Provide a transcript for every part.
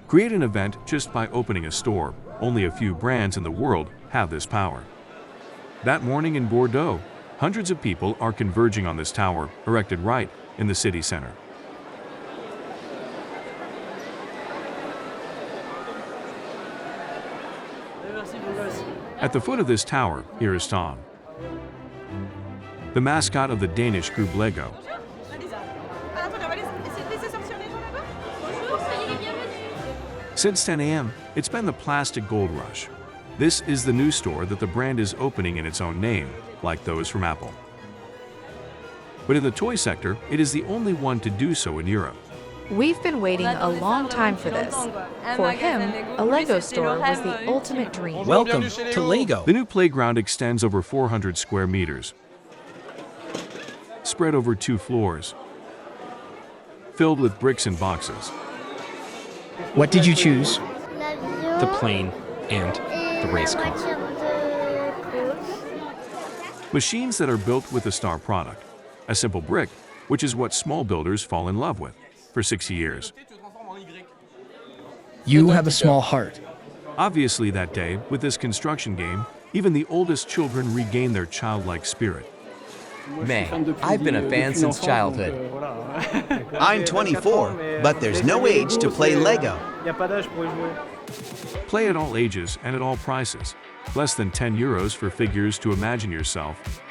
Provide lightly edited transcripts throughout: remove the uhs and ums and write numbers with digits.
Create an event just by opening a store. Only a few brands in the world have this power. That morning in Bordeaux, hundreds of people are converging on this tower, erected right in the city center. At the foot of this tower, here is Tom, the mascot of the Danish group Lego. Since 10 a.m., it's been the plastic gold rush. This is the new store that the brand is opening in its own name, like those from Apple. But in the toy sector, it is the only one to do so in Europe. We've been waiting a long time for this. For him, a Lego store was the ultimate dream. Welcome to Lego. The new playground extends over 400 square meters, spread over 2 floors, filled with bricks and boxes. What did you choose? The plane and the race car. Machines that are built with the star product, a simple brick, which is what small builders fall in love with, for 6 years. You have a small heart. Obviously that day, with this construction game, even the oldest children regain their childlike spirit. Man, I've been a fan since childhood. I'm 24, but there's no age to play Lego. Play at all ages and at all prices. Less than 10 euros for figures to imagine yourself,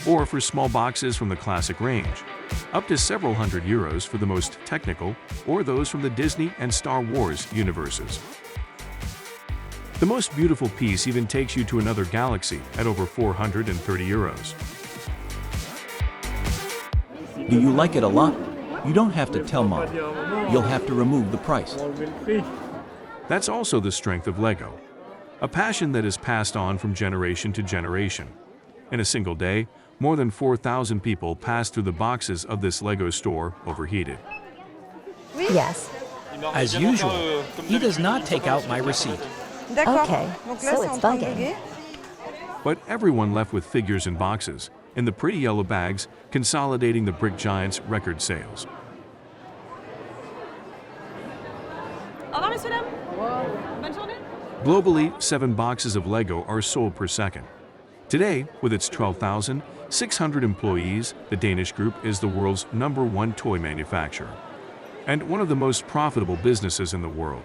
or for small boxes from the classic range, up to several hundred euros for the most technical, or those from the Disney and Star Wars universes. The most beautiful piece even takes you to another galaxy at over 430 euros. Do you like it a lot? You don't have to tell Mom. You'll have to remove the price. That's also the strength of Lego, a passion that is passed on from generation to generation. In a single day, more than 4,000 people passed through the boxes of this Lego store overheated. Yes. As usual, he does not take out my receipt. Okay, so it's bugging. But everyone left with figures and boxes, in the pretty yellow bags, consolidating the brick giant's record sales. Globally, 7 boxes of Lego are sold per second. Today, with its 12,600 employees, the Danish group is the world's #1 toy manufacturer, and one of the most profitable businesses in the world.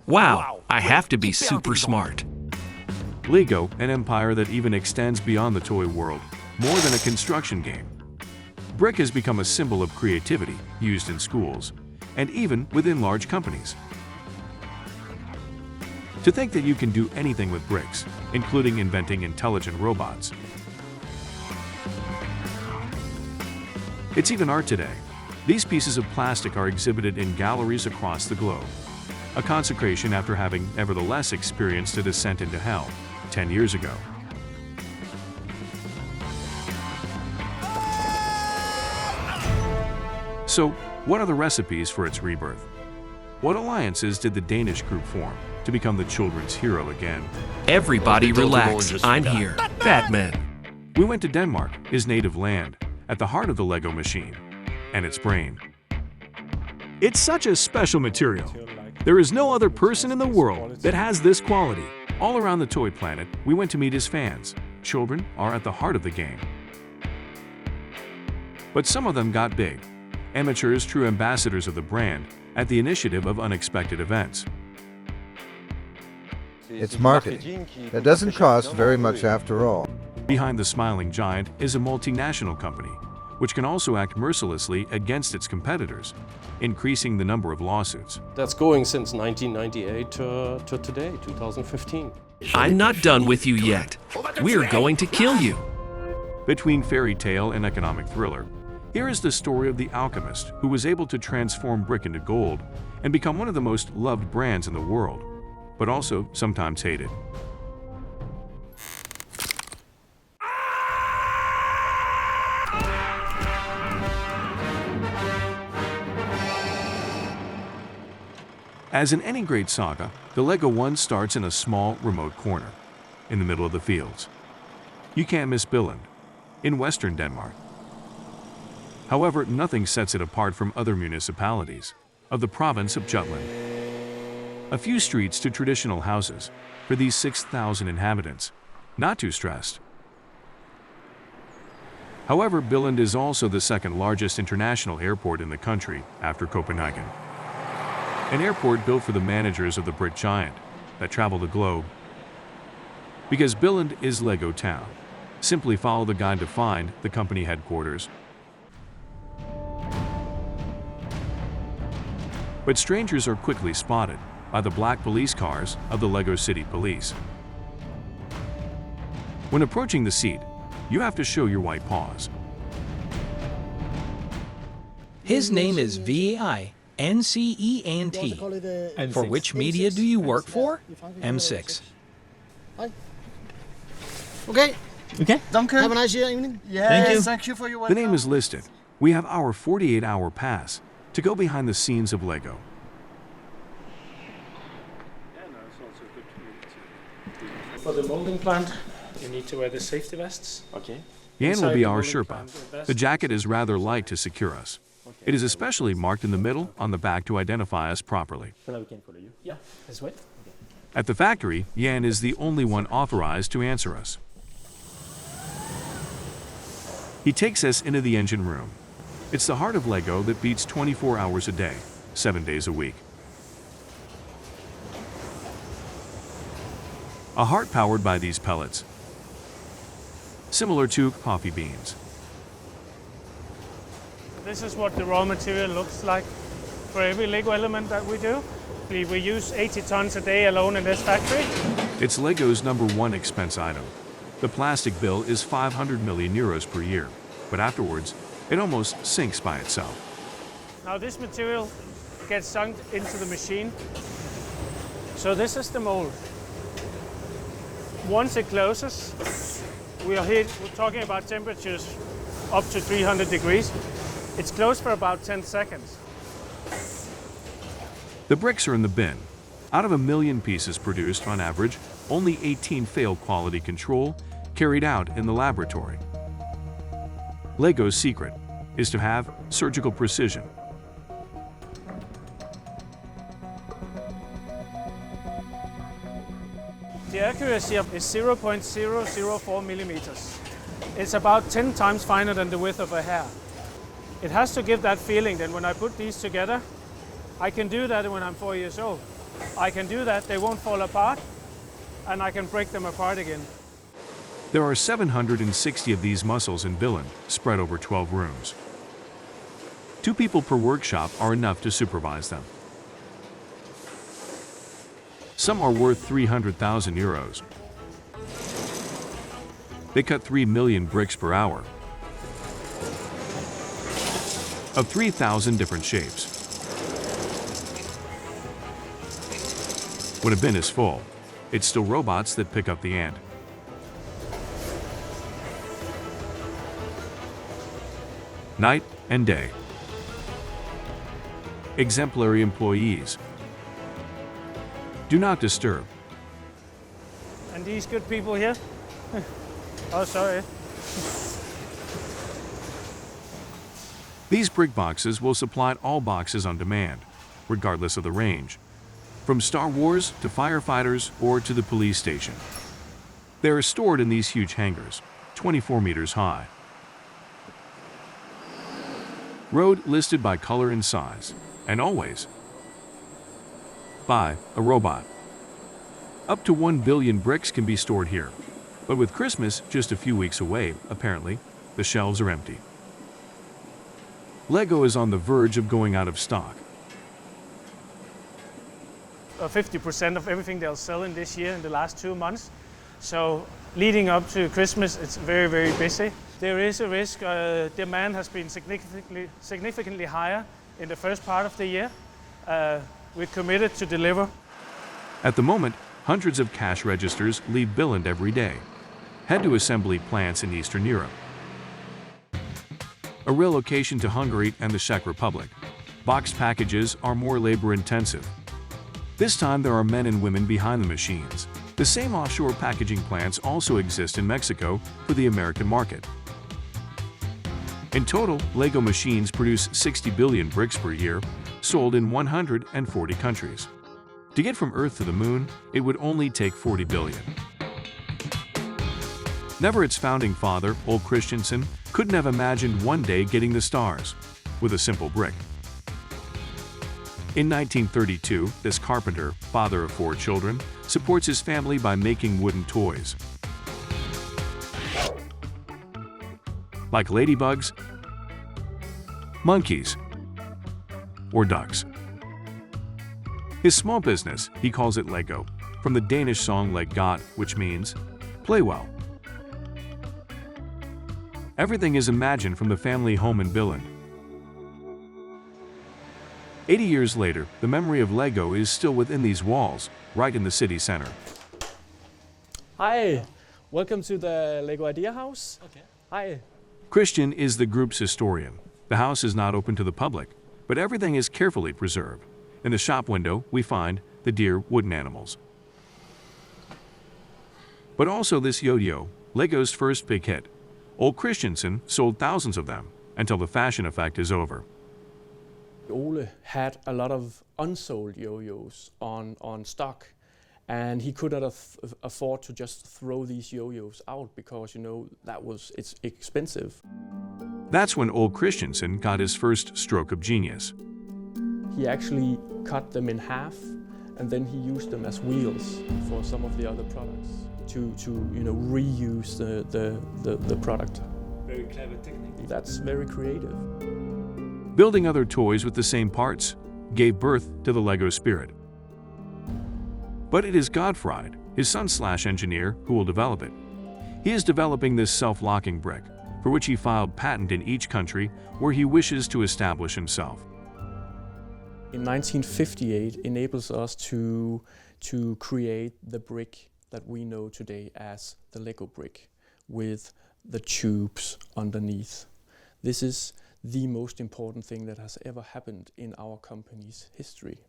Wow, I have to be super smart. Lego, an empire that even extends beyond the toy world, more than a construction game. Brick has become a symbol of creativity used in schools, and even within large companies. To think that you can do anything with bricks, including inventing intelligent robots. It's even art today. These pieces of plastic are exhibited in galleries across the globe. A consecration after having nevertheless experienced a descent into hell 10 years ago. So, what are the recipes for its rebirth? What alliances did the Danish group form to become the children's hero again? Everybody relax, I'm here. Batman. We went to Denmark, his native land, at the heart of the Lego machine, and its brain. It's such a special material. There is no other person in the world that has this quality. All around the toy planet, we went to meet his fans. Children are at the heart of the game. But some of them got big. Amateurs, true ambassadors of the brand, at the initiative of unexpected events. It's marketing. It doesn't cost very much after all. Behind the smiling giant is a multinational company, which can also act mercilessly against its competitors, increasing the number of lawsuits. That's going since 1998 to today, 2015. I'm not done with you yet. We're going to kill you. Between fairy tale and economic thriller, here is the story of the alchemist who was able to transform brick into gold and become one of the most loved brands in the world, but also sometimes hated. As in any great saga, the Lego one starts in a small, remote corner, in the middle of the fields. You can't miss Billund, in western Denmark. However, nothing sets it apart from other municipalities of the province of Jutland. A few streets to traditional houses for these 6,000 inhabitants. Not too stressed. However, Billund is also the second largest international airport in the country after Copenhagen. An airport built for the managers of the brick giant that travel the globe. Because Billund is Lego Town, simply follow the guide to find the company headquarters. But strangers are quickly spotted by the black police cars of the Lego City Police. When approaching the seat, you have to show your white paws. His name is Vincent. For which media do you work for? M6. Okay. Okay. Dank u. Have a nice evening. Yes, Thank you for your The name is listed. We have our 48-hour pass to go behind the scenes of Lego. For the molding plant, you need to wear the safety vests. Okay. Jan will Inside be the our molding Sherpa. plant, the vest. The jacket is rather light to secure us. It is especially marked in the middle on the back to identify us properly. So now we can follow you. Yeah, this way. At the factory, Jan is the only one authorized to answer us. He takes us into the engine room. It's the heart of Lego that beats 24 hours a day, 7 days a week. A heart powered by these pellets, similar to coffee beans. This is what the raw material looks like for every Lego element that we do. We use 80 tons a day alone in this factory. It's Lego's #1 expense item. The plastic bill is 500 million euros per year, but afterwards, it almost sinks by itself. Now this material gets sunk into the machine. So this is the mold. Once it closes, we're talking about temperatures up to 300 degrees. It's closed for about 10 seconds. The bricks are in the bin. Out of 1 million pieces produced on average, only 18 fail quality control carried out in the laboratory. Lego's secret is to have surgical precision. The accuracy is 0.004 millimeters. It's about 10 times finer than the width of a hair. It has to give that feeling that when I put these together, I can do that when I'm 4 years old. I can do that, they won't fall apart, and I can break them apart again. There are 760 of these muscles in Billund, spread over 12 rooms. 2 people per workshop are enough to supervise them. Some are worth 300,000 euros. They cut 3 million bricks per hour of 3,000 different shapes. When a bin is full, it's still robots that pick up the ant. Night and day. Exemplary employees. Do not disturb. And these good people here? Oh, sorry. These brick boxes will supply all boxes on demand, regardless of the range, from Star Wars to firefighters or to the police station. They are stored in these huge hangars, 24 meters high. Road listed by color and size, and always by a robot. Up to 1 billion bricks can be stored here, but with Christmas just a few weeks away, apparently, the shelves are empty. Lego is on the verge of going out of stock. 50% of everything they'll sell in this year in the last 2 months. So leading up to Christmas, it's very, very busy. There is a risk, demand has been significantly higher in the first part of the year. We're committed to deliver. At the moment, hundreds of cash registers leave Billund every day, head to assembly plants in Eastern Europe. A relocation to Hungary and the Czech Republic. Boxed packages are more labor-intensive. This time there are men and women behind the machines. The same offshore packaging plants also exist in Mexico for the American market. In total, Lego machines produce 60 billion bricks per year, sold in 140 countries. To get from Earth to the Moon, it would only take 40 billion. Never its founding father, Ole Christensen, couldn't have imagined one day getting the stars with a simple brick. In 1932, this carpenter, father of 4 children, supports his family by making wooden toys. Like ladybugs, monkeys, or ducks. His small business, he calls it Lego, from the Danish song Leg Godt, which means play well. Everything is imagined from the family home in Billund. 80 years later, the memory of Lego is still within these walls, right in the city center. Hi, welcome to the Lego Idea House. Okay. Hi. Christian is the group's historian. The house is not open to the public, but everything is carefully preserved. In the shop window, we find the dear wooden animals. But also this yo-yo, Lego's first big hit. Ole Christensen sold thousands of them until the fashion effect is over. Ole had a lot of unsold yo-yos on stock, and he could not afford to just throw these yo-yos out because, it's expensive. That's when Ole Christensen got his first stroke of genius. He actually cut them in half, and then he used them as wheels for some of the other products to reuse the product. Very clever technique. That's very creative. Building other toys with the same parts gave birth to the Lego spirit. But it is Godfried, his son/engineer, who will develop it. He is developing this self-locking brick, for which he filed patent in each country where he wishes to establish himself. In 1958, enables us to create the brick that we know today as the Lego brick, with the tubes underneath. This is the most important thing that has ever happened in our company's history.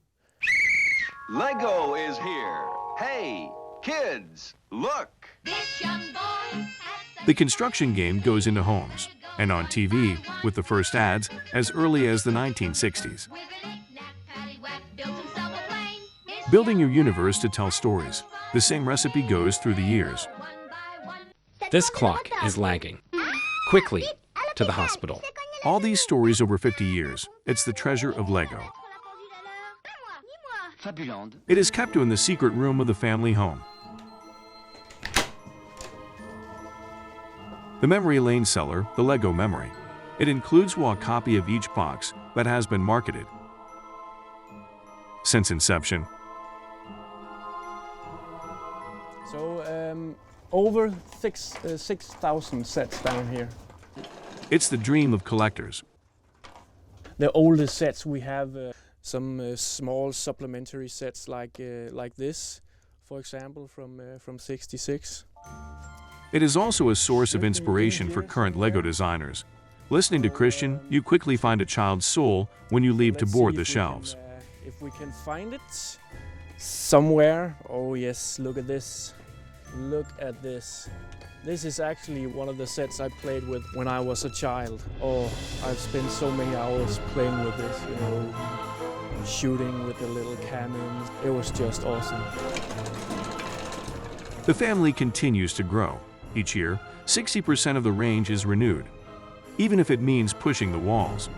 Lego is here. Hey, kids, look! The construction game goes into homes and on TV with the first ads as early as the 1960s. Building your universe to tell stories. The same recipe goes through the years. This clock is lagging. Quickly, to the hospital. All these stories over 50 years. It's the treasure of Lego. It is kept in the secret room of the family home. The memory lane cellar, the Lego memory. It includes a copy of each box that has been marketed since inception. So over 6,000 sets down here. It's the dream of collectors. The oldest sets we have some small supplementary sets like this, for example, from '66. It is also a source of inspiration for current Lego designers. Listening to Christian, you quickly find a child's soul when you leave to board the shelves. If we can find it somewhere. Oh yes, look at this. Look at this. This is actually one of the sets I played with when I was a child. Oh, I've spent so many hours playing with this, shooting with the little cannons. It was just awesome. The family continues to grow. Each year, 60% of the range is renewed, even if it means pushing the walls.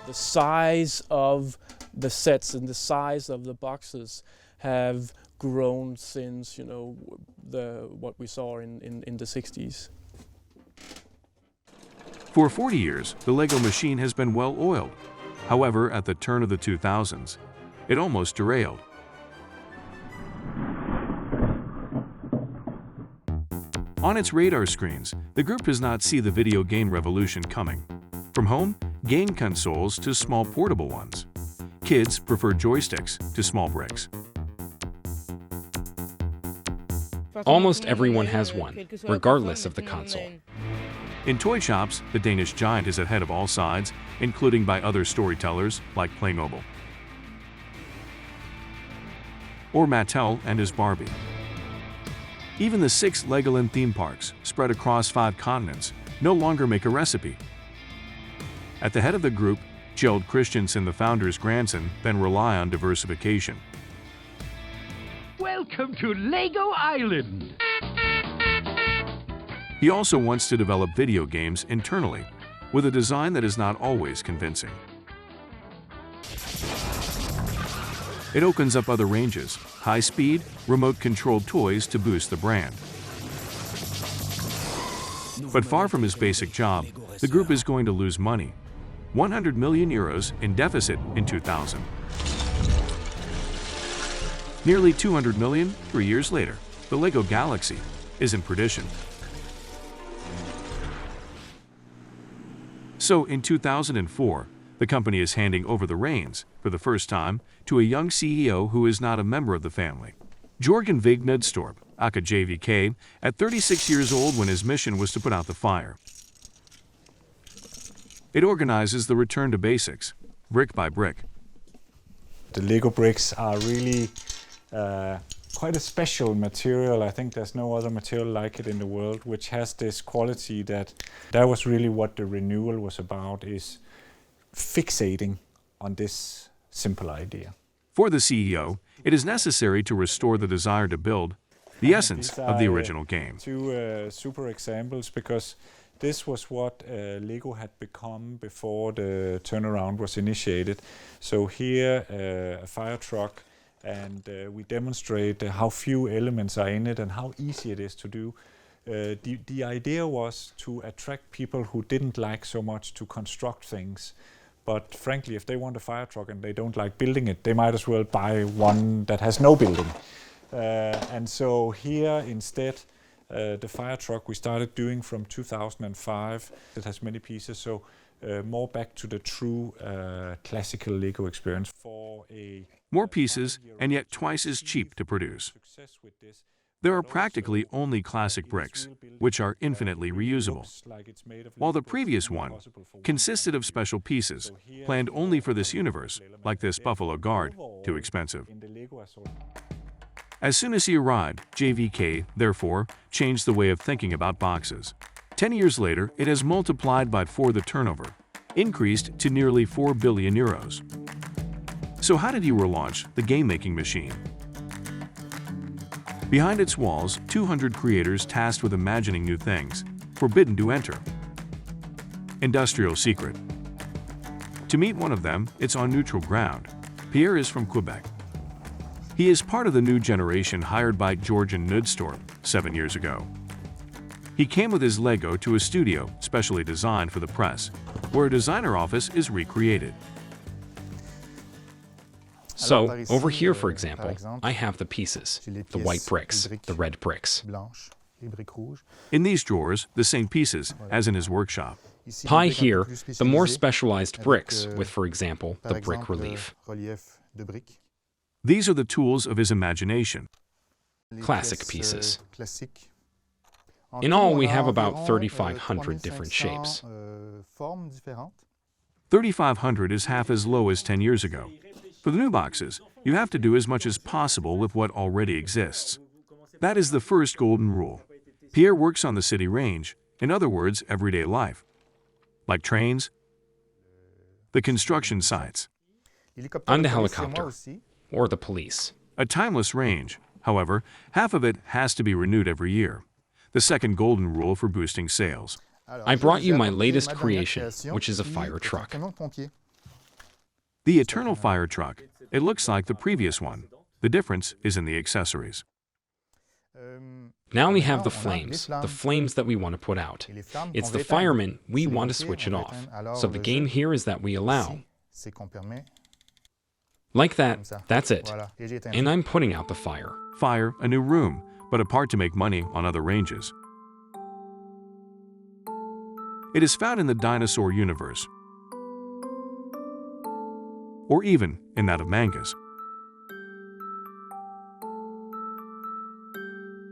The size of the sets and the size of the boxes have grown since, what we saw in the 60s. For 40 years, the Lego machine has been well oiled. However, at the turn of the 2000s, it almost derailed. On its radar screens, the group does not see the video game revolution coming. From home game consoles to small portable ones. Kids prefer joysticks to small bricks. Almost everyone has one, regardless of the console. In toy shops, the Danish giant is ahead of all sides, including by other storytellers like Playmobil or Mattel and his Barbie. Even the 6 Legoland theme parks, spread across 5 continents, no longer make a recipe. At the head of the group, Kjeld Christensen, the founder's grandson, then rely on diversification. Welcome to Lego Island! He also wants to develop video games internally, with a design that is not always convincing. It opens up other ranges, high-speed, remote-controlled toys to boost the brand. But far from his basic job, the group is going to lose money. 100 million euros in deficit in 2000. Nearly 200 million 3 years later, the Lego Galaxy is in perdition. So in 2004, the company is handing over the reins, for the first time, to a young CEO who is not a member of the family. Jørgen Vig Knudstorp, aka JVK, at 36 years old when his mission was to put out the fire. It organizes the return to basics, brick by brick. The Lego bricks are really quite a special material. I think there's no other material like it in the world, which has this quality that was really what the renewal was about, is fixating on this simple idea. For the CEO, it is necessary to restore the desire to build, the essence of the original game. Two super examples, because this was what Lego had become before the turnaround was initiated. So here, a fire truck, and we demonstrate how few elements are in it and how easy it is to do. The idea was to attract people who didn't like so much to construct things. But frankly, if they want a fire truck and they don't like building it, they might as well buy one that has no building. And so here instead, the fire truck we started doing from 2005. It has many pieces, so more back to the true classical Lego experience. More pieces, and yet twice as cheap to produce. There are practically only classic bricks, which are infinitely reusable, while the previous one consisted of special pieces, planned only for this universe, like this Buffalo Guard, too expensive. As soon as he arrived, JVK, therefore, changed the way of thinking about boxes. 10 years later, it has multiplied by 4 the turnover, increased to nearly 4 billion euros. So how did he relaunch the game-making machine? Behind its walls, 200 creators tasked with imagining new things, forbidden to enter. Industrial secret. To meet one of them, it's on neutral ground. Pierre is from Quebec. He is part of the new generation hired by Jørgen Knudstorp 7 years ago. He came with his Lego to a studio specially designed for the press, where a designer office is recreated. So, over here, for example, I have the pieces, the white bricks, the red bricks. In these drawers, the same pieces as in his workshop. Pi here, the more specialized bricks with, for example, the brick relief. These are the tools of his imagination. Classic pieces. In all, we have about 3,500 different shapes. 3,500 is half as low as 10 years ago. For the new boxes, you have to do as much as possible with what already exists. That is the first golden rule. Pierre works on the city range, in other words, everyday life. Like trains, the construction sites, and the helicopter, or the police. A timeless range. However, half of it has to be renewed every year. The second golden rule for boosting sales. I brought you my latest creation, which is a fire truck. The Eternal Fire Truck. It looks like the previous one. The difference is in the accessories. Now we have the flames that we want to put out. It's the firemen, we want to switch it off. So the game here is that we allow. Like that, that's it. And I'm putting out the fire. Fire, a new room, but a part to make money on other ranges. It is found in the dinosaur universe, or even in that of mangas.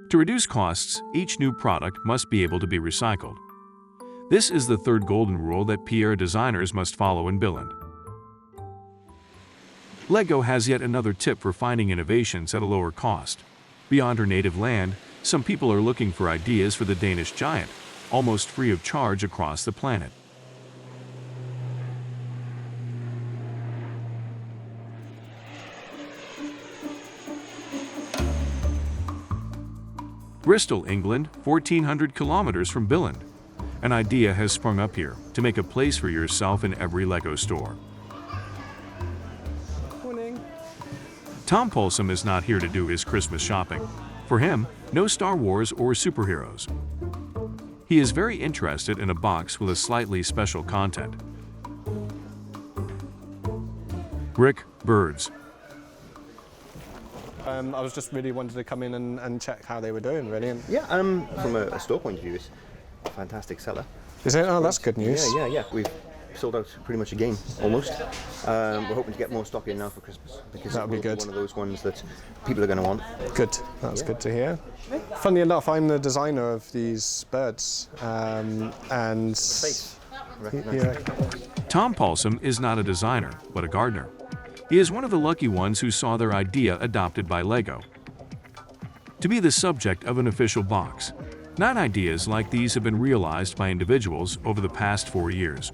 To reduce costs, each new product must be able to be recycled. This is the third golden rule that Pierre designers must follow in Billund. Lego has yet another tip for finding innovations at a lower cost. Beyond her native land, Some people are looking for ideas for the Danish giant, almost free of charge across the planet. Bristol, England, 1,400 kilometers from Billund. An idea has sprung up here to make a place for yourself in every Lego store. Morning. Tom Polsom is not here to do his Christmas shopping. For him, no Star Wars or superheroes. He is very interested in a box with a slightly special content. Brick birds. I was just really wanted to come in and check how they were doing, really. Yeah, from a store point of view, it's a fantastic seller. Is it? Oh, that's good news. Yeah. We've sold out pretty much again, almost. We're hoping to get more stock in now for Christmas because that'll be good. One of those ones that people are going to want. Good. That's good to hear. Funnily enough, I'm the designer of these birds, and yeah. Tom Polsom is not a designer, but a gardener. He is one of the lucky ones who saw their idea adopted by Lego to be the subject of an official box. 9 ideas like these have been realized by individuals over the past 4 years.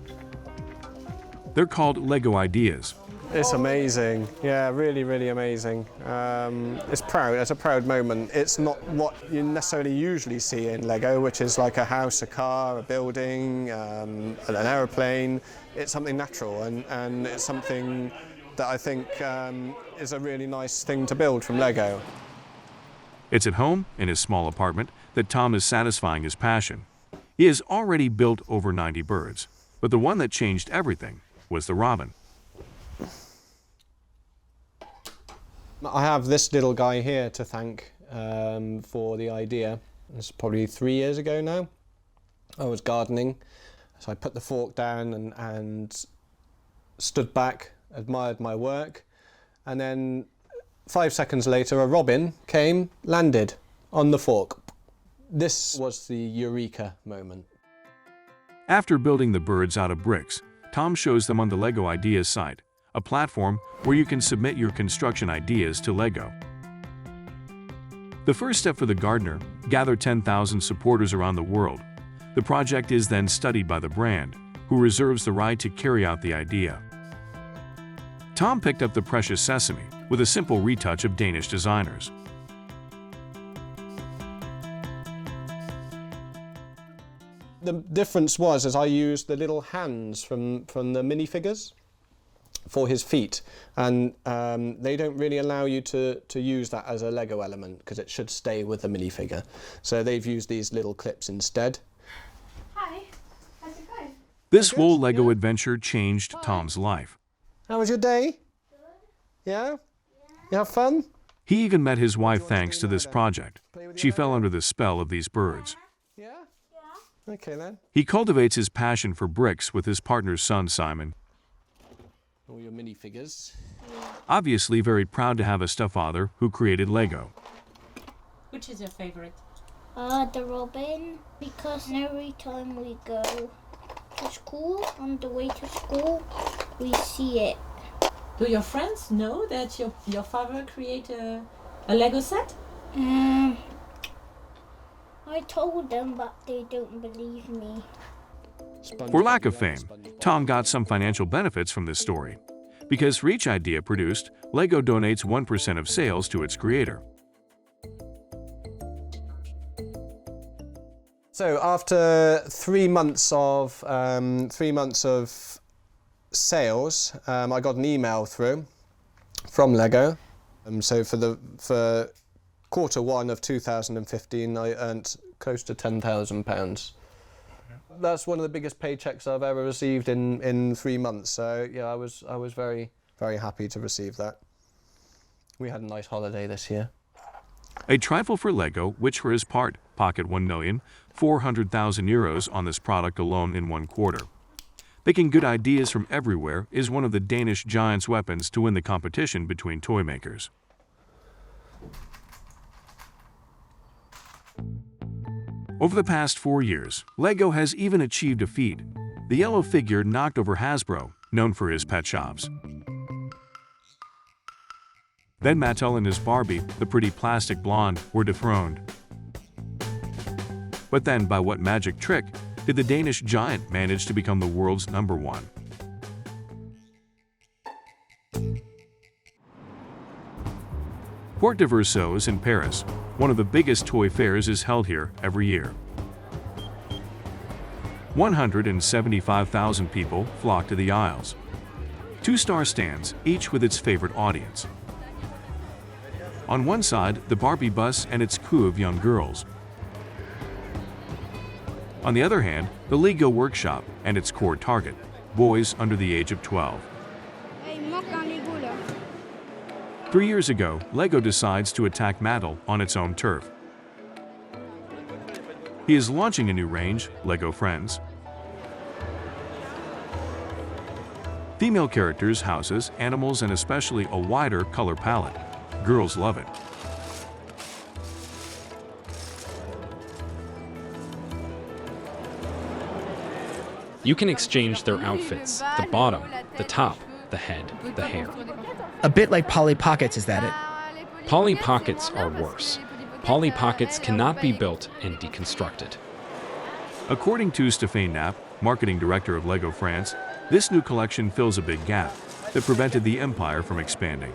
They're called Lego ideas. It's amazing. Yeah, really, really amazing. It's a proud moment. It's not what you necessarily usually see in Lego, which is like a house, a car, a building, an aeroplane. It's something natural, and it's something that I think is a really nice thing to build from Lego. It's at home, in his small apartment, that Tom is satisfying his passion. He has already built over 90 birds, but the one that changed everything was the robin. I have this little guy here to thank for the idea. It's probably 3 years ago now. I was gardening, so I put the fork down and stood back, admired my work, and then 5 seconds later a robin came, landed on the fork. This was the eureka moment. After building the birds out of bricks, Tom shows them on the Lego Ideas site, a platform where you can submit your construction ideas to Lego. The first step for the gardener, gather 10,000 supporters around the world. The project is then studied by the brand, who reserves the right to carry out the idea. Tom picked up the precious sesame with a simple retouch of Danish designers. The difference was I used the little hands from the minifigures for his feet, and they don't really allow you to use that as a Lego element because it should stay with the minifigure. So they've used these little clips instead. Hi, how's it going? This whole Lego adventure changed Tom's life. How was your day? Good. Yeah? You have fun? He even met his wife thanks to this project. She fell under the spell of these birds. Yeah? Yeah. Okay then. He cultivates his passion for bricks with his partner's son, Simon. All your minifigures. Obviously very proud to have a stepfather who created Lego. Which is your favorite? The robin, because every time we go to school, on the way to school, we see it. Do your friends know that your father created a Lego set? I told them, but they don't believe me. For lack of fame, Tom got some financial benefits from this story. Because for each idea produced, Lego donates 1% of sales to its creator. So after 3 months of sales, I got an email through from Lego. So for Q1 of 2015, I earned close to £10,000. That's one of the biggest paychecks I've ever received in 3 months. So yeah, I was very, very happy to receive that. We had a nice holiday this year. A trifle for Lego, which for his part pocket €1,400,000 on this product alone in 1 quarter. Picking good ideas from everywhere is one of the Danish giant's weapons to win the competition between toy makers. Over the past 4 years, Lego has even achieved a feat. The yellow figure knocked over Hasbro, known for his pet shops. Then Mattel and his Barbie, the pretty plastic blonde, were dethroned. But then, by what magic trick did the Danish giant manage to become the world's #1? Porte de Versailles in Paris, one of the biggest toy fairs, is held here every year. 175,000 people flock to the aisles. 2-star stands, each with its favorite audience. On one side, the Barbie bus and its crew of young girls. On the other hand, the Lego workshop and its core target, boys under the age of 12. 3 years ago, Lego decides to attack Mattel on its own turf. He is launching a new range, Lego Friends. Female characters, houses, animals, and especially a wider color palette. Girls love it. You can exchange their outfits, the bottom, the top, the head, the hair. A bit like Polly Pockets, is that it? Polly Pockets are worse. Polly Pockets cannot be built and deconstructed. According to Stéphane Knapp, marketing director of Lego France, this new collection fills a big gap that prevented the empire from expanding.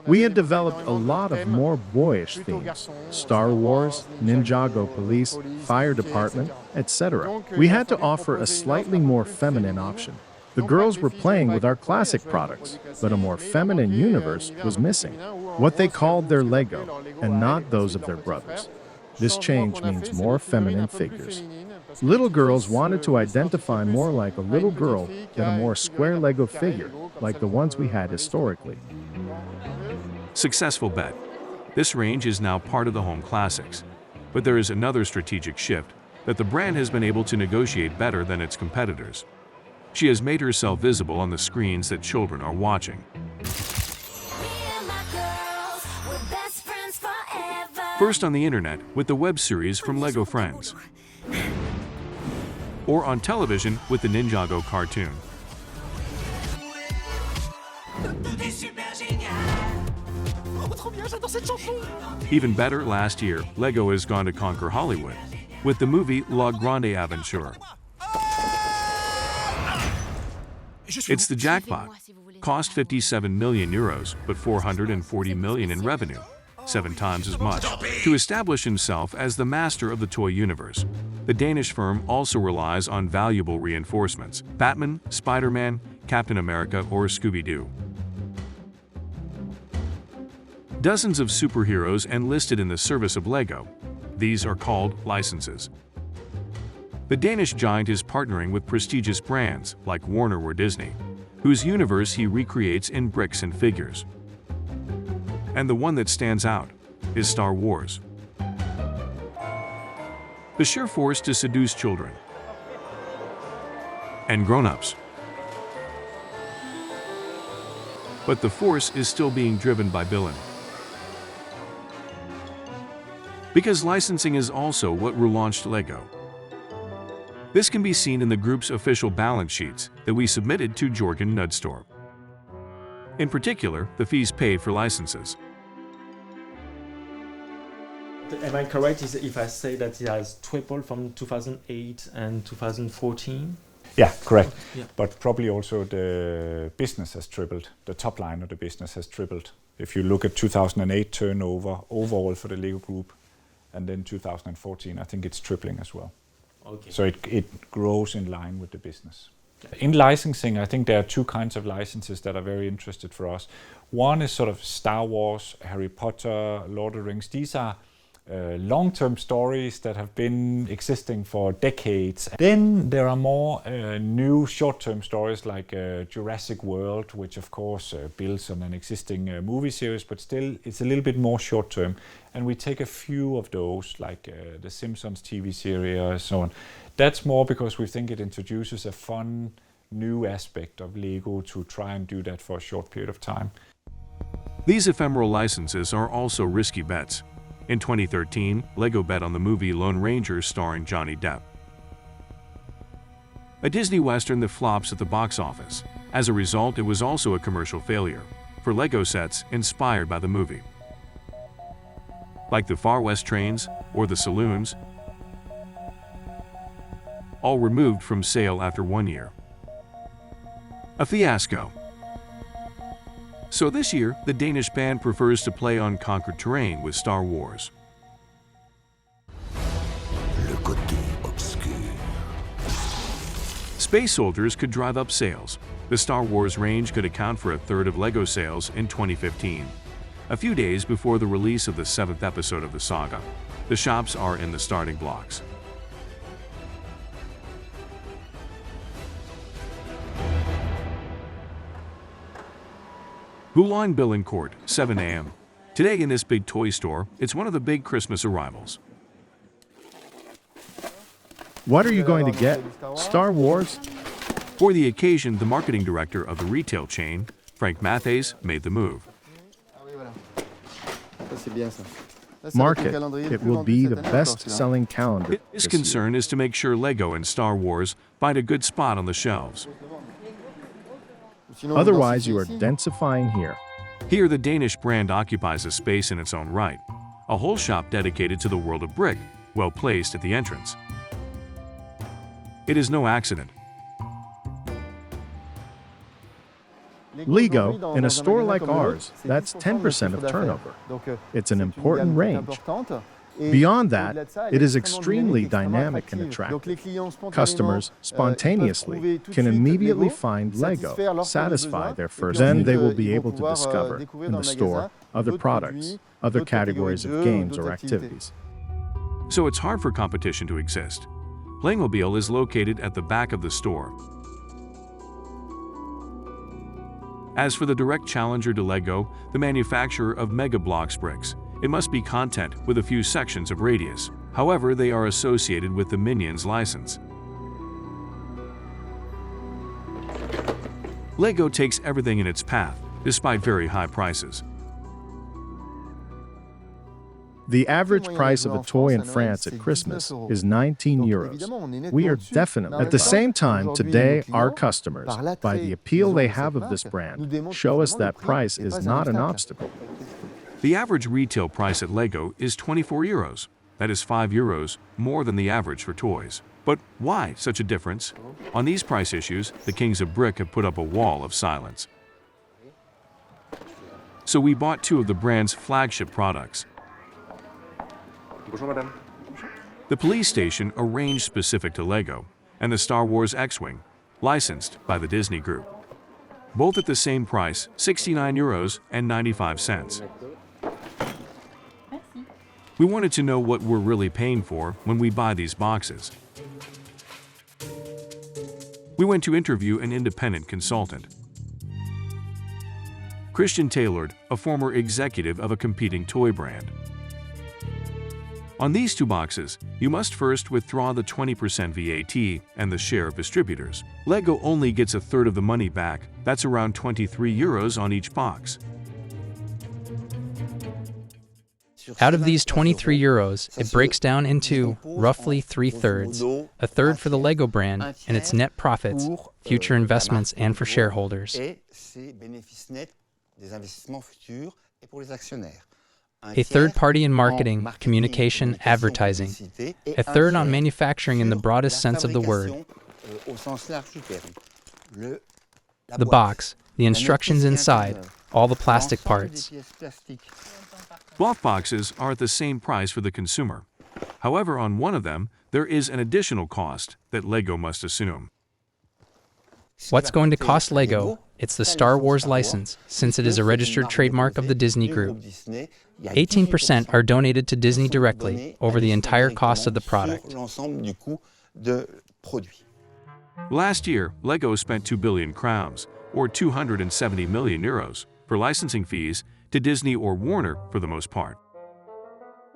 We had developed a lot of more boyish themes: Star Wars, Ninjago Police, Fire Department, etc. We had to offer a slightly more feminine option. The girls were playing with our classic products, but a more feminine universe was missing. What they called their Lego, and not those of their brothers. This change means more feminine figures. Little girls wanted to identify more like a little girl than a more square Lego figure, like the ones we had historically. Successful bet. This range is now part of the home classics. But there is another strategic shift, that the brand has been able to negotiate better than its competitors. She has made herself visible on the screens that children are watching. First on the internet with the web series from Lego Friends. Or on television with the Ninjago cartoon. Even better, last year, Lego has gone to conquer Hollywood with the movie La Grande Aventure. It's the jackpot. Cost 57 million euros, but 440 million in revenue, 7 times as much, to establish himself as the master of the toy universe. The Danish firm also relies on valuable reinforcements: Batman, Spider-Man, Captain America, or Scooby-Doo. Dozens of superheroes enlisted in the service of Lego. These are called licenses. The Danish giant is partnering with prestigious brands like Warner or Disney, whose universe he recreates in bricks and figures. And the one that stands out is Star Wars. The sheer force to seduce children and grown-ups. But the force is still being driven by villain. Because licensing is also what relaunched Lego. This can be seen in the group's official balance sheets that we submitted to Jørgen Nudstorp. In particular, the fees paid for licenses. Am I correct if I say that it has tripled from 2008 and 2014? Yeah, correct. Yeah. But probably also the business has tripled. The top line of the business has tripled. If you look at 2008 turnover overall for the Lego Group, and then 2014, I think it's tripling as well. Okay. So it grows in line with the business. In licensing, I think there are 2 kinds of licenses that are very interested for us. One is sort of Star Wars, Harry Potter, Lord of the Rings. These are long-term stories that have been existing for decades. Then there are more new short-term stories like Jurassic World, which of course builds on an existing movie series, but still it's a little bit more short-term. And we take a few of those, like the Simpsons TV series and so on. That's more because we think it introduces a fun new aspect of Lego to try and do that for a short period of time. These ephemeral licenses are also risky bets. In 2013, Lego bet on the movie Lone Ranger starring Johnny Depp, a Disney Western that flops at the box office. As a result, it was also a commercial failure for Lego sets inspired by the movie. like the Far West trains or the saloons, all removed from sale after 1 year. A fiasco. So this year, the Danish band prefers to play on conquered terrain with Star Wars. Space soldiers could drive up sales. The Star Wars range could account for a third of LEGO sales in 2015, a few days before the release of the 7th episode of the saga. The shops are in the starting blocks. Boulogne Billancourt, 7 a.m. Today in this big toy store, it's one of the big Christmas arrivals. What are you going to get? Star Wars? For the occasion, the marketing director of the retail chain, Frank Mattheys, made the move. Mark it. It will be the best-selling calendar. His concern is to make sure LEGO and Star Wars find a good spot on the shelves. Otherwise, you are densifying here. Here, the Danish brand occupies a space in its own right, a whole shop dedicated to the world of brick, well placed at the entrance. It is no accident. LEGO, in a store like ours, that's 10% of turnover. It's an important range. Beyond that, it is extremely dynamic and attractive. Customers, spontaneously, can immediately find LEGO, satisfy their first need. Then they will be able to discover, in the store, other products, other categories of games or activities. So it's hard for competition to exist. Playmobil is located at the back of the store. As for the direct challenger to LEGO, the manufacturer of Mega Bloks bricks, it must be content with a few sections of radius. However, they are associated with the Minions license. LEGO takes everything in its path, despite very high prices. The average price of a toy in France at Christmas is 19 euros. We are definitely. At the same time, today, our customers, by the appeal they have of this brand, show us that price is not an obstacle. The average retail price at LEGO is 24 euros. That is 5 euros more than the average for toys. But why such a difference? On these price issues, the kings of brick have put up a wall of silence. So we bought two of the brand's flagship products. The police station, a range specific to LEGO, and the Star Wars X-Wing, licensed by the Disney Group. Both at the same price, 69 euros and 95 cents. We wanted to know what we're really paying for when we buy these boxes. We went to interview an independent consultant. Christian Taylor, a former executive of a competing toy brand. On these two boxes, you must first withdraw the 20% VAT and the share of distributors. LEGO only gets a third of the money back. That's around 23 euros on each box. Out of these 23 euros, it breaks down into roughly 3/3, a third for the LEGO brand and its net profits, future investments, and for shareholders. A third party in marketing, communication, advertising. A third on manufacturing in the broadest sense of the word. The box, the instructions inside, all the plastic parts. Both boxes are at the same price for the consumer. However, on one of them, there is an additional cost that LEGO must assume. What's going to cost LEGO? It's the Star Wars license, since it is a registered trademark of the Disney Group. 18% are donated to Disney directly over the entire cost of the product. Last year, LEGO spent 2 billion crowns, or 270 million euros, for licensing fees to Disney or Warner for the most part.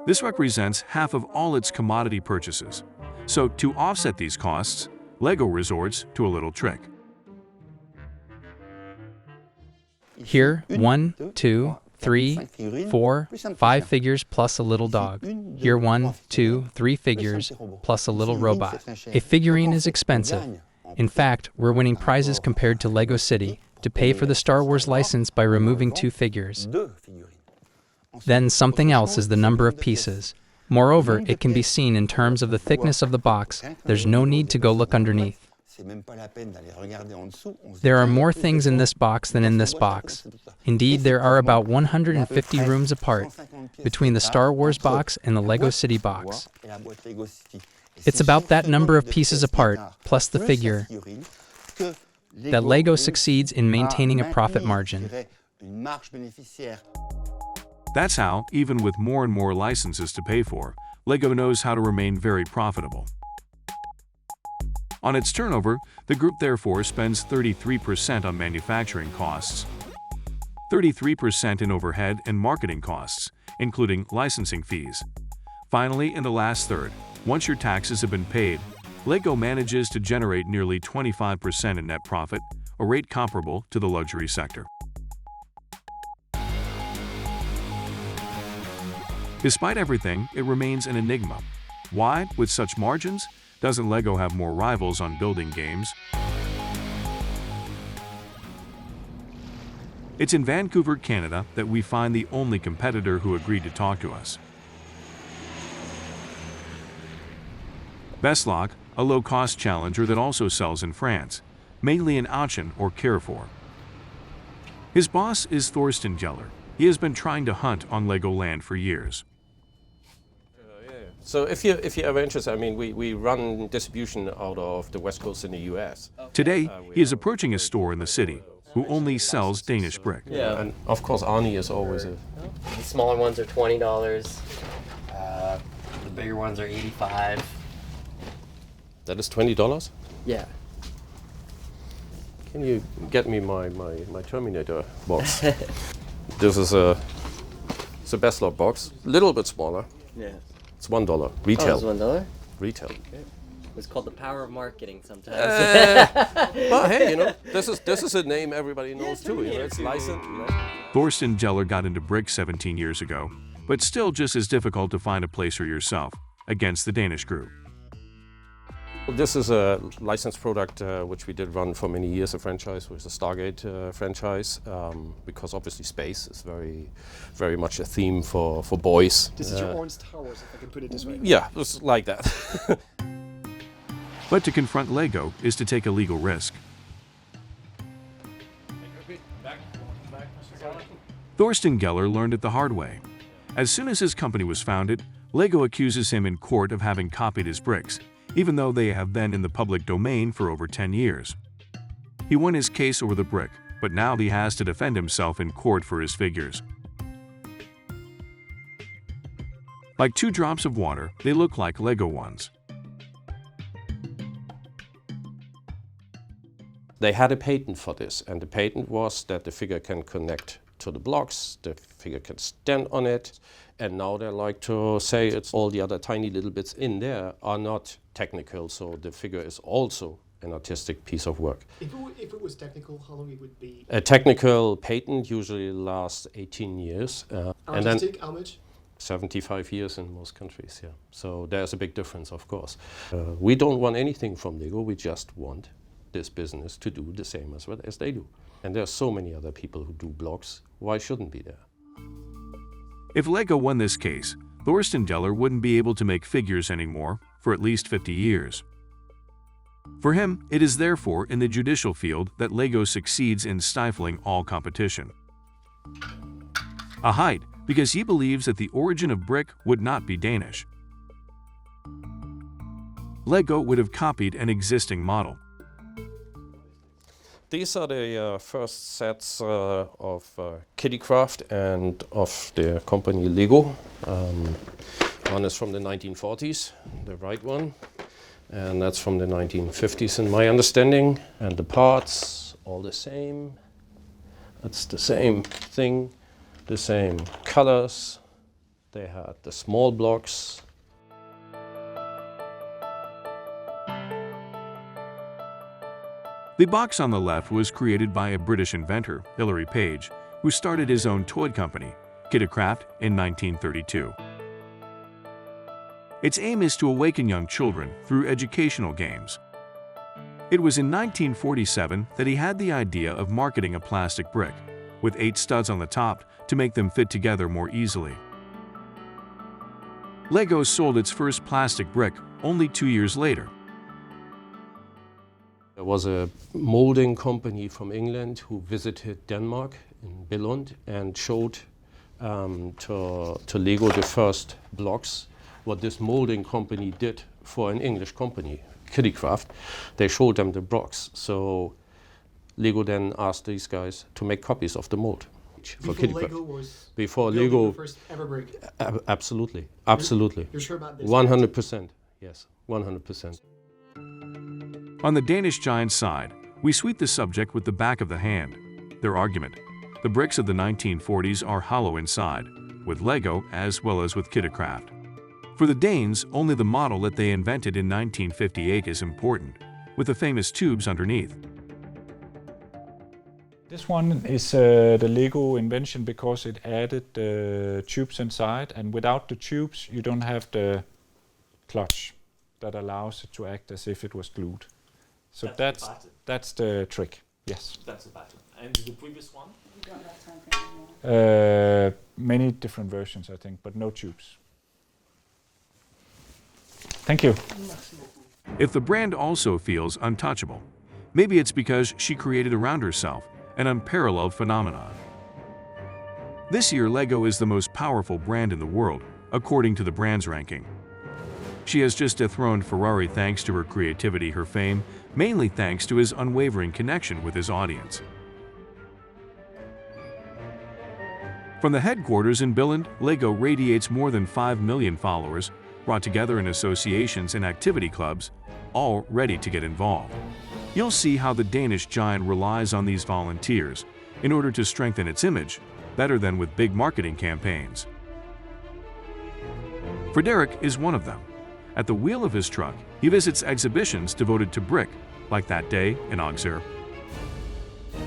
This represents half of all its commodity purchases. So, to offset these costs, LEGO resorts to a little trick. Here, 1, 2, 3, 4, 5 figures plus a little dog. Here 1, 2, 3 figures plus a little robot. A figurine is expensive. In fact, we're winning prizes compared to LEGO City to pay for the Star Wars license by removing 2 figures. Then something else is the number of pieces. Moreover, it can be seen in terms of the thickness of the box. There's no need to go look underneath. There are more things in this box than in this box. Indeed, there are about 150 rooms apart between the Star Wars box and the Lego City box. It's about that number of pieces apart, plus the figure, that Lego succeeds in maintaining a profit margin. That's how, even with more and more licenses to pay for, Lego knows how to remain very profitable. On its turnover, the group therefore spends 33% on manufacturing costs, 33% in overhead and marketing costs, including licensing fees. Finally, in the last third, once your taxes have been paid, Lego manages to generate nearly 25% in net profit, a rate comparable to the luxury sector. Despite everything, it remains an enigma. Why, with such margins, doesn't Lego have more rivals on building games? It's in Vancouver, Canada, that we find the only competitor who agreed to talk to us. Bestlock, a low-cost challenger that also sells in France, mainly in Aachen or Carrefour. His boss is Thorsten Geller. He has been trying to hunt on Legoland for years. So if you're ever interested, I mean, we run distribution out of the West Coast in the US. Today, he is approaching a store in the city who only sells Danish brick. Yeah, and of course Arnie is always a... The smaller ones are $20. The bigger ones are $85. That is $20? Yeah. Can you get me my Terminator box? This is a Bestlock box, a little bit smaller. Yeah. It's $1 retail. Oh, it's $1? Retail. Okay. It's called the power of marketing sometimes. Well, hey, you know, this is a name everybody knows too. You know, it's licensed. You know. Thorsten Geller got into brick 17 years ago, but still just as difficult to find a place for yourself against the Danish group. This is a licensed product which we did run for many years, a franchise, which is a Stargate franchise, because obviously space is very much a theme for boys. This is your orange towers, if I can put it this way. Yeah, it's like that. But to confront Lego is to take a legal risk. Thorsten Geller learned it the hard way. As soon as his company was founded, Lego accuses him in court of having copied his bricks, even though they have been in the public domain for over 10 years. He won his case over the brick, but now he has to defend himself in court for his figures. Like 2 drops of water, they look like Lego ones. They had a patent for this, and the patent was that the figure can connect to the blocks, the figure can stand on it, and now they like to say it's all the other tiny little bits in there are not technical, so the figure is also an artistic piece of work. If it was technical, how long it would be? A technical patent usually lasts 18 years. Artistic, and then how much? 75 years in most countries, yeah. So there's a big difference, of course. We don't want anything from Lego, we just want this business to do the same as they do. And there's so many other people who do blocks, why shouldn't be there? If Lego won this case, Thorsten Geller wouldn't be able to make figures anymore for at least 50 years. For him, it is therefore in the judicial field that Lego succeeds in stifling all competition. A height, because he believes that the origin of brick would not be Danish. Lego would have copied an existing model. These are the first sets of Kittycraft and of the company Lego. One is from the 1940s, the right one, and that's from the 1950s in my understanding. And the parts, all the same. It's the same thing, the same colors. They had the small blocks. The box on the left was created by a British inventor, Hilary Page, who started his own toy company, Kittycraft, in 1932. Its aim is to awaken young children through educational games. It was in 1947 that he had the idea of marketing a plastic brick, with 8 studs on the top to make them fit together more easily. Lego sold its first plastic brick only 2 years later. There was a molding company from England who visited Denmark in Billund and showed to Lego the first blocks what this molding company did for an English company, Kittycraft. They showed them the blocks. So Lego then asked these guys to make copies of the mold for Kittycraft. Before Lego, the first ever brick. Absolutely, absolutely. You're sure about this? 100%, yes, 100%. On the Danish giant's side, we sweep the subject with the back of the hand. Their argument: the bricks of the 1940s are hollow inside, with Lego as well as with Kittycraft. For the Danes, only the model that they invented in 1958 is important, with the famous tubes underneath. This one is the Lego invention because it added the tubes inside, and without the tubes you don't have the clutch that allows it to act as if it was glued. So that's the trick. Yes. That's a pattern. And the previous one? We don't have time for anymore. Many different versions, I think, but no tubes. Thank you. If the brand also feels untouchable, maybe it's because she created around herself an unparalleled phenomenon. This year, Lego is the most powerful brand in the world, according to the brand's ranking. She has just dethroned Ferrari thanks to her creativity, her fame, mainly thanks to his unwavering connection with his audience. From the headquarters in Billund, Lego radiates more than 5 million followers, brought together in associations and activity clubs, all ready to get involved. You'll see how the Danish giant relies on these volunteers in order to strengthen its image, better than with big marketing campaigns. Frederick is one of them. At the wheel of his truck, he visits exhibitions devoted to brick, like that day in Auxerre.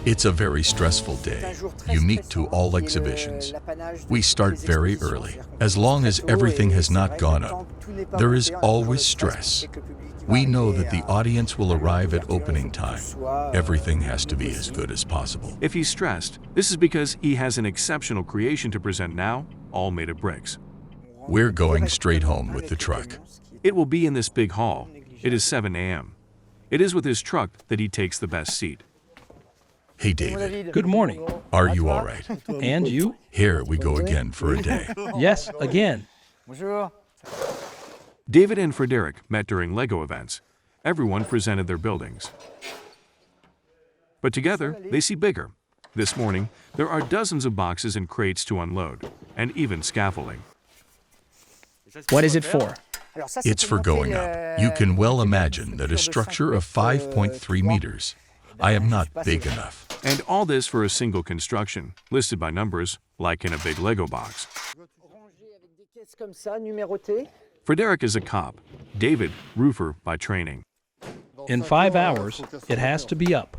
It's a very stressful day, unique to all exhibitions. We start very early. As long as everything has not gone up, there is always stress. We know that the audience will arrive at opening time. Everything has to be as good as possible. If he's stressed, this is because he has an exceptional creation to present now, all made of bricks. We're going straight home with the truck. It will be in this big hall. It is 7 a.m. It is with his truck that he takes the best seat. Hey, David. Good morning. Are you all right? And you? Here we go again for a day. Yes, again. David and Frederick met during Lego events. Everyone presented their buildings. But together, they see bigger. This morning, there are dozens of boxes and crates to unload, and even scaffolding. What is it for? It's for going up. You can well imagine that a structure of 5.3 meters. I am not big enough. And all this for a single construction, listed by numbers, like in a big Lego box. Frederick is a cop, David, roofer by training. In 5 hours, it has to be up.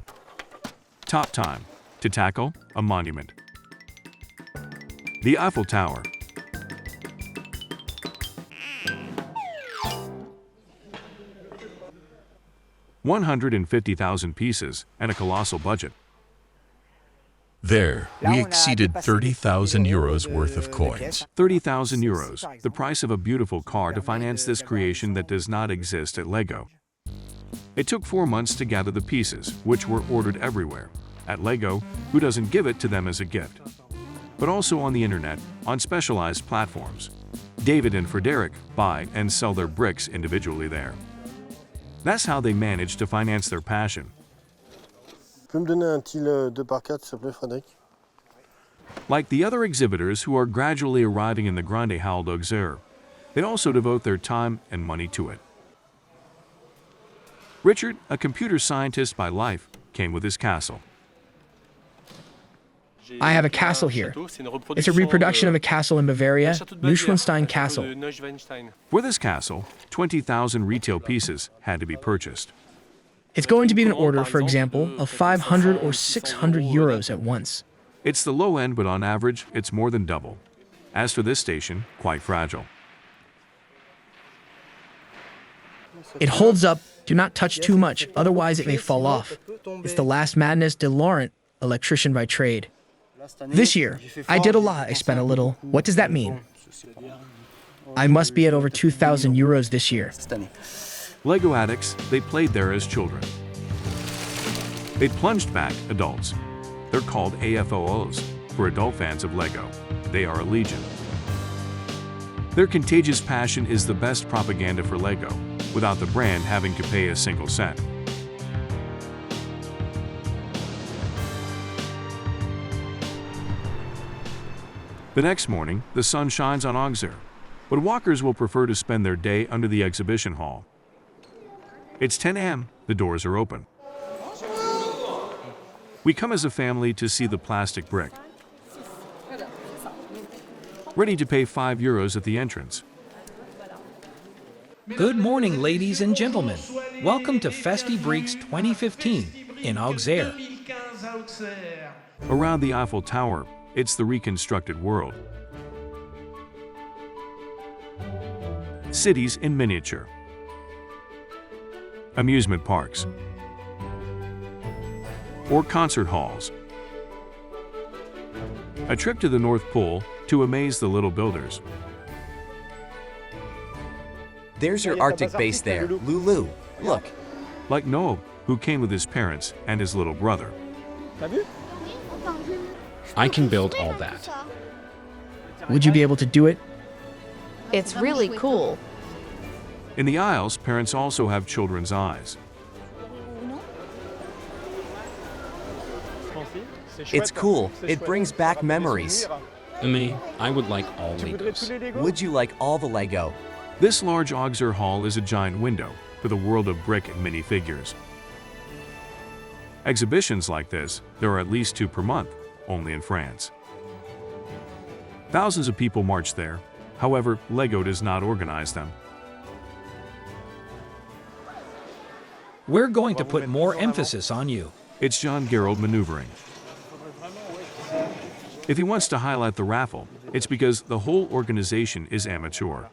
Top time, to tackle a monument. The Eiffel Tower. $150,000 pieces and a colossal budget. There, we exceeded 30,000 euros worth of coins. 30,000 euros, the price of a beautiful car to finance this creation that does not exist at Lego. It took 4 months to gather the pieces, which were ordered everywhere. At Lego, who doesn't give it to them as a gift? But also on the internet, on specialized platforms. David and Frederick buy and sell their bricks individually there. That's how they manage to finance their passion. Like the other exhibitors who are gradually arriving in the Grande Halle d'Auxerre, they also devote their time and money to it. Richard, a computer scientist by life, came with his castle. I have a castle here. It's a reproduction of a castle in Bavaria, Neuschwanstein Castle. For this castle, 20,000 retail pieces had to be purchased. It's going to be an order, for example, of 500 or 600 euros at once. It's the low end, but on average, it's more than double. As for this station, quite fragile. It holds up. Do not touch too much, otherwise it may fall off. It's the last madness de Laurent, electrician by trade. This year, I did a lot, I spent a little. What does that mean? I must be at over 2,000 euros this year. Lego addicts, they played there as children. They plunged back adults. They're called AFOOs, for adult fans of Lego. They are a legion. Their contagious passion is the best propaganda for Lego, without the brand having to pay a single cent. The next morning, the sun shines on Auxerre, but walkers will prefer to spend their day under the exhibition hall. It's 10 a.m., the doors are open. We come as a family to see the plastic brick, ready to pay 5 euros at the entrance. Good morning, ladies and gentlemen. Welcome to Festibriques 2015 in Auxerre. Around the Eiffel Tower, it's the reconstructed world. Cities in miniature. Amusement parks. Or concert halls. A trip to the North Pole to amaze the little builders. There's your Arctic base there, Lulu. Look. Like Noah, who came with his parents and his little brother. I can build all that. Would you be able to do it? It's really cool. In the aisles, parents also have children's eyes. It's cool. It brings back memories. Me, I would like all Legos. Would you like all the Lego? This large Auxerre hall is a giant window for the world of brick and minifigures. Exhibitions like this, there are at least 2 per month, only in France. Thousands of people march there. However, Lego does not organize them. We're going to put more emphasis on you. It's John Gerald maneuvering. If he wants to highlight the raffle, it's because the whole organization is amateur.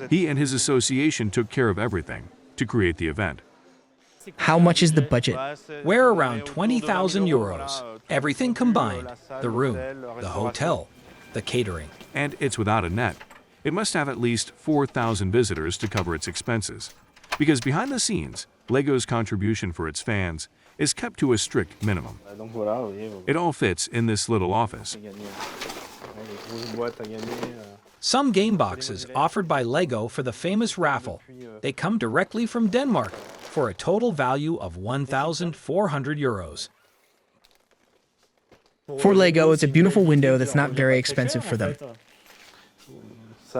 He and his association took care of everything to create the event. How much is the budget? We're around 20,000 euros. Everything combined. The room, the hotel, the catering. And it's without a net. It must have at least 4,000 visitors to cover its expenses. Because behind the scenes, Lego's contribution for its fans is kept to a strict minimum. It all fits in this little office. Some game boxes offered by Lego for the famous raffle. They come directly from Denmark for a total value of 1,400 euros. For Lego, it's a beautiful window that's not very expensive for them.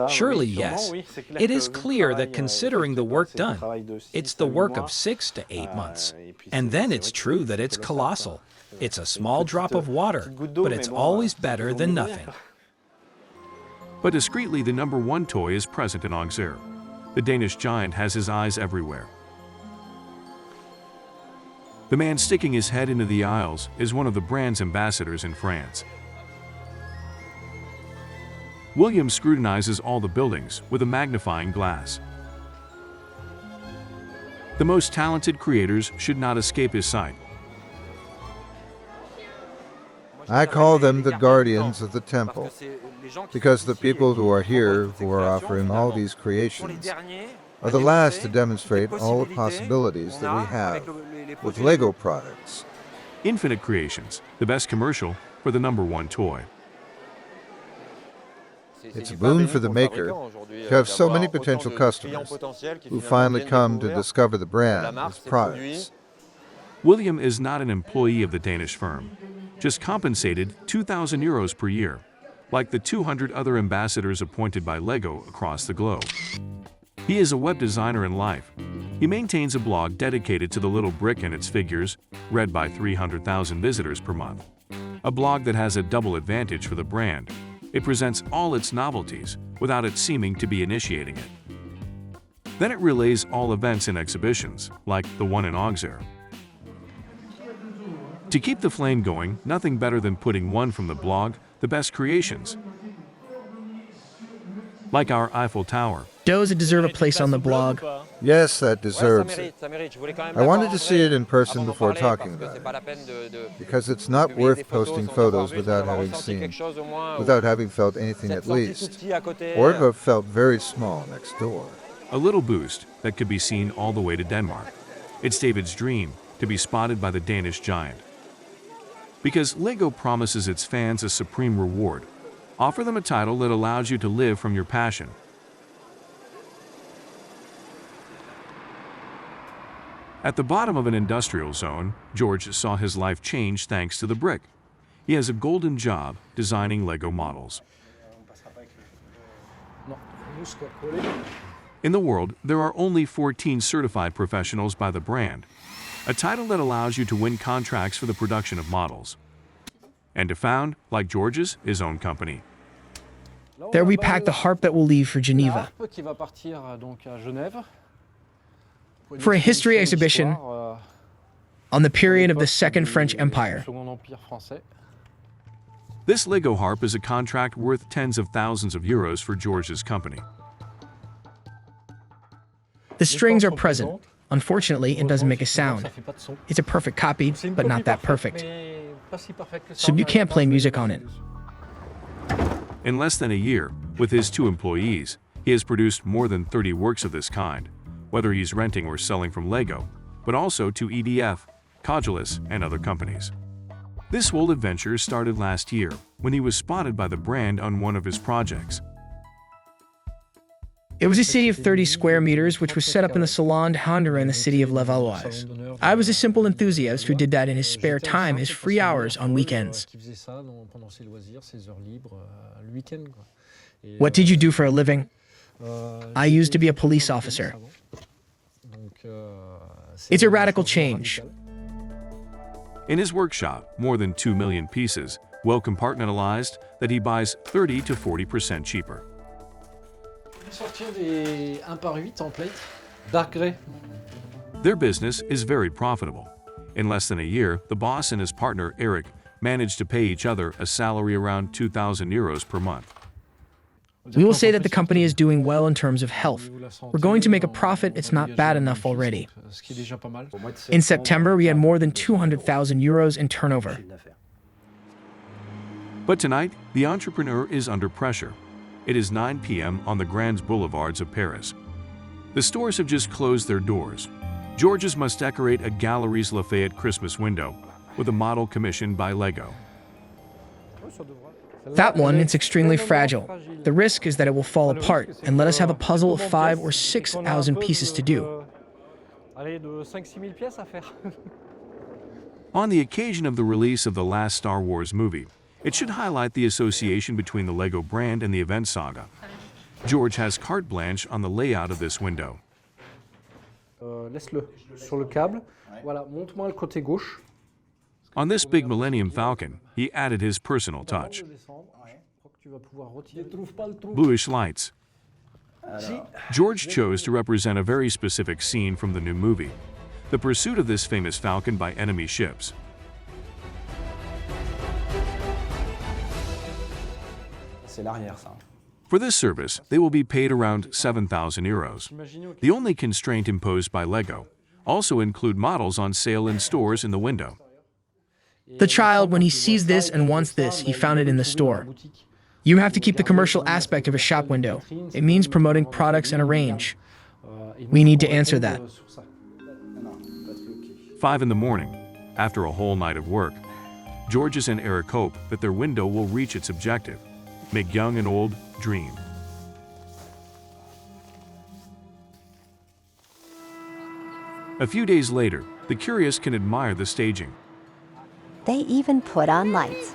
Surely, yes. It is clear that considering the work done, it's the work of 6 to 8 months. And then it's true that it's colossal. It's a small drop of water, but it's always better than nothing. But discreetly, the #1 toy is present in Auxerre. The Danish giant has his eyes everywhere. The man sticking his head into the aisles is one of the brand's ambassadors in France. William scrutinizes all the buildings with a magnifying glass. The most talented creators should not escape his sight. I call them the guardians of the temple, because the people who are here, who are offering all these creations, are the last to demonstrate all the possibilities that we have with Lego products. Infinite Creations, the best commercial for the #1 toy. It's a boon for the maker to have so many potential customers who finally come to discover the brand as products. William is not an employee of the Danish firm, just compensated 2,000 euros per year, like the 200 other ambassadors appointed by Lego across the globe. He is a web designer in life. He maintains a blog dedicated to the little brick and its figures, read by 300,000 visitors per month. A blog that has a double advantage for the brand. It presents all its novelties without it seeming to be initiating it. Then it relays all events and exhibitions, like the one in Auxerre. To keep the flame going, nothing better than putting one from the blog, the best creations. Like our Eiffel Tower, Does it deserve a place on the blog? Yes, that deserves it. I wanted to see it in person before talking about it, because it's not worth posting photos without having felt anything at least, or to have felt very small next door. A little boost that could be seen all the way to Denmark. It's David's dream to be spotted by the Danish giant. Because LEGO promises its fans a supreme reward. Offer them a title that allows you to live from your passion. At the bottom of an industrial zone, George saw his life change thanks to the brick. He has a golden job designing LEGO models. In the world, there are only 14 certified professionals by the brand, a title that allows you to win contracts for the production of models. And to found, like George's, his own company. There we pack the harp that will leave for Geneva. For a history exhibition on the period of the Second French Empire. This LEGO harp is a contract worth tens of thousands of euros for George's company. The strings are present. Unfortunately, it doesn't make a sound. It's a perfect copy, but not that perfect. So you can't play music on it. In less than a year, with his 2 employees, he has produced more than 30 works of this kind, whether he's renting or selling from LEGO, but also to EDF, Codulus, and other companies. This bold adventure started last year when he was spotted by the brand on one of his projects. It was a city of 30 square meters, which was set up in the Salon d'Honneur in the city of Levallois. I was a simple enthusiast who did that in his spare time, his free hours on weekends. What did you do for a living? I used to be a police officer. It's a radical change. In his workshop, more than 2 million pieces, well compartmentalized, that he buys 30 to 40% cheaper. Their business is very profitable. In less than a year, the boss and his partner, Eric, managed to pay each other a salary around 2,000 euros per month. We will say that the company is doing well in terms of health. We're going to make a profit. It's not bad enough already. In September, we had more than 200,000 euros in turnover. But tonight, the entrepreneur is under pressure. It is 9 p.m. on the grand boulevards of Paris. The stores have just closed their doors. George's must decorate a Galeries Lafayette Christmas window with a model commissioned by LEGO. That one, it's extremely fragile. The risk is that it will fall apart and let us have a puzzle of 5,000 or 6,000 pieces to do. On the occasion of the release of the last Star Wars movie, it should highlight the association between the LEGO brand and the event saga. George has carte blanche on the layout of this window. On this big Millennium Falcon, he added his personal touch. Bluish lights. George chose to represent a very specific scene from the new movie, the pursuit of this famous Falcon by enemy ships. For this service, they will be paid around 7,000 euros. The only constraint imposed by LEGO also include models on sale in stores in the window. The child, when he sees this and wants this, he found it in the store. You have to keep the commercial aspect of a shop window. It means promoting products and a range. We need to answer that. 5 in the morning, after a whole night of work, Georges and Eric hope that their window will reach its objective. Make young and old dream. A few days later, the curious can admire the staging. They even put on lights.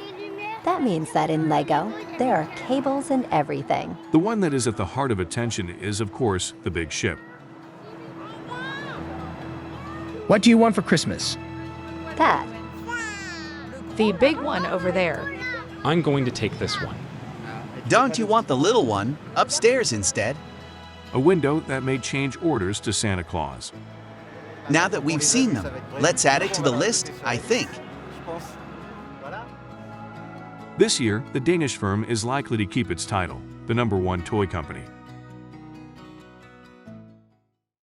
That means that in LEGO, there are cables and everything. The one that is at the heart of attention is, of course, the big ship. What do you want for Christmas? That. The big one over there. I'm going to take this one. Don't you want the little one? Upstairs instead. A window that may change orders to Santa Claus. Now that we've seen them, let's add it to the list, I think. This year, the Danish firm is likely to keep its title, the #1 toy company.